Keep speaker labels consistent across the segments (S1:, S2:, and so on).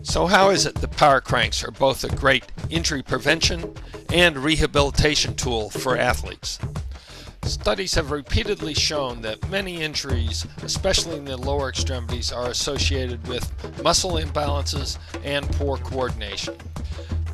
S1: So how is it that PowerCranks are both a great injury prevention and rehabilitation tool for athletes? Studies have repeatedly shown that many injuries, especially in the lower extremities, are associated with muscle imbalances and poor coordination.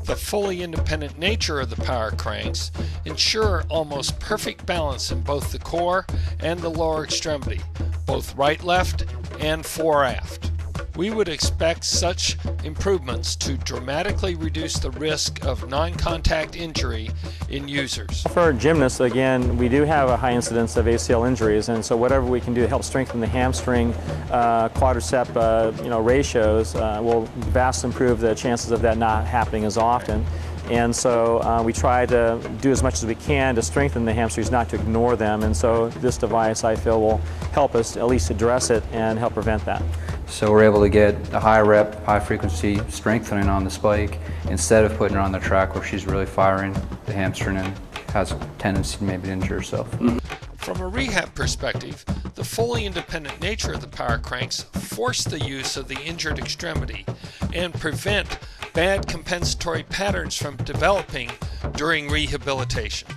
S1: The fully independent nature of the PowerCranks ensure almost perfect balance in both the core and the lower extremity, both right-left and fore-aft. We would expect such improvements to dramatically reduce the risk of non-contact injury in users.
S2: For gymnasts, again, we do have a high incidence of ACL injuries, and so whatever we can do to help strengthen the hamstring quadricep ratios will vastly improve the chances of that not happening as often. And so we try to do as much as we can to strengthen the hamstrings, not to ignore them. And so this device, I feel, will help us at least address it and help prevent that.
S3: So we're able to get a high rep, high frequency strengthening on the spike instead of putting her on the track where she's really firing the hamstring and has a tendency to maybe injure herself.
S1: From a rehab perspective, the fully independent nature of the PowerCranks force the use of the injured extremity and prevent bad compensatory patterns from developing during rehabilitation.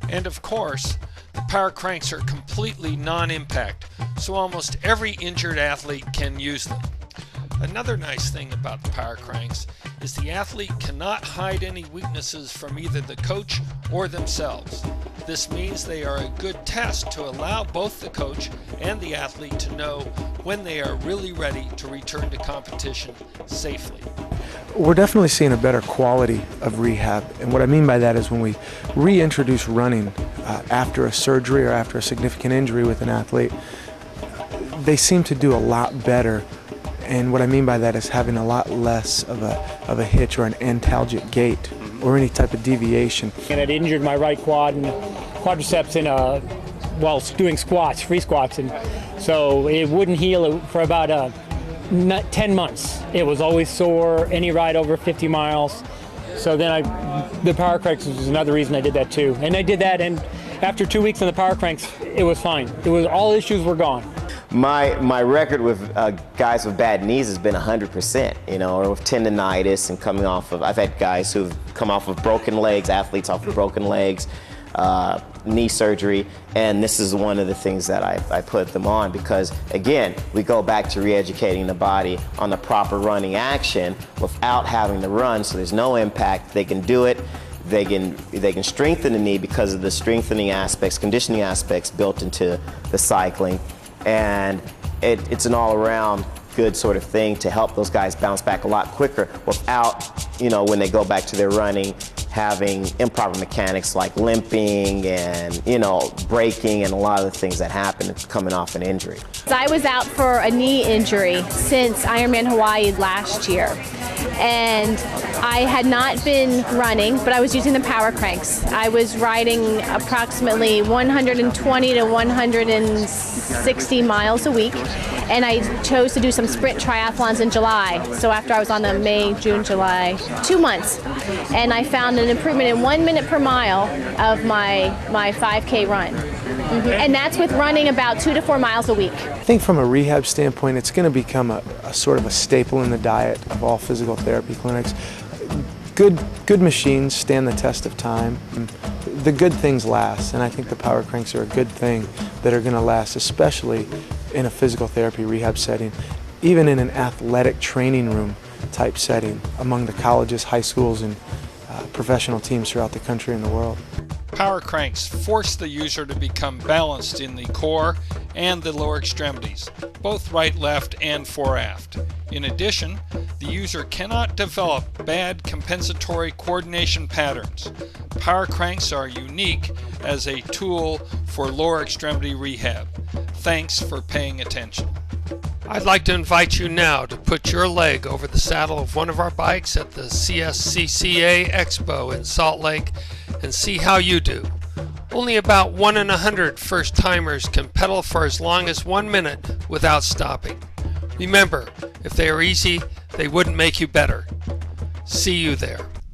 S1: And of course, the PowerCranks are completely non-impact, so almost every injured athlete can use them. Another nice thing about the PowerCranks is the athlete cannot hide any weaknesses from either the coach or themselves. This means they are a good test to allow both the coach and the athlete to know when they are really ready to return to competition safely.
S4: We're definitely seeing a better quality of rehab, and what I mean by that is when we reintroduce running after a surgery or after a significant injury with an athlete, they seem to do a lot better. And what I mean by that is having a lot less of a hitch or an antalgic gait or any type of deviation.
S5: And it injured my right quad and quadriceps while doing squats, free squats, and so it wouldn't heal for about 10 months. It was always sore, any ride over 50 miles. So then the PowerCranks was another reason I did that too. And I did that, and after 2 weeks on the PowerCranks, it was fine. All issues were gone.
S6: My record with guys with bad knees has been 100%, or with tendonitis and coming off of, I've had guys who've come off of broken legs, athletes off of broken legs, knee surgery, and this is one of the things that I put them on because, again, we go back to re-educating the body on the proper running action without having to run, so there's no impact. They can do it. They can strengthen the knee because of the strengthening aspects, conditioning aspects built into the cycling. And it's an all-around good sort of thing to help those guys bounce back a lot quicker without, when they go back to their running, having improper mechanics like limping and, breaking and a lot of the things that happen coming off an injury.
S7: I was out for a knee injury since Ironman Hawaii last year. And I had not been running, but I was using the PowerCranks. I was riding approximately 120 to 160 miles a week, and I chose to do some sprint triathlons in July. So after I was on the May, June, July, 2 months, and I found an improvement in 1 minute per mile of my 5K run. And that's with running about 2 to 4 miles a week.
S4: I think from a rehab standpoint, it's going to become a sort of a staple in the diet of all physical therapy clinics. Good machines stand the test of time. The good things last, and I think the PowerCranks are a good thing that are going to last, especially in a physical therapy rehab setting, even in an athletic training room type setting among the colleges, high schools, and professional teams throughout the country and the world.
S1: PowerCranks force the user to become balanced in the core and the lower extremities, both right, left, and fore-aft. In addition, the user cannot develop bad compensatory coordination patterns. PowerCranks are unique as a tool for lower extremity rehab. Thanks for paying attention. I'd like to invite you now to put your leg over the saddle of one of our bikes at the CSCCA Expo in Salt Lake and see how you do. Only about 1 in 100 first-timers can pedal for as long as 1 minute without stopping. Remember, if they are easy, they wouldn't make you better. See you there.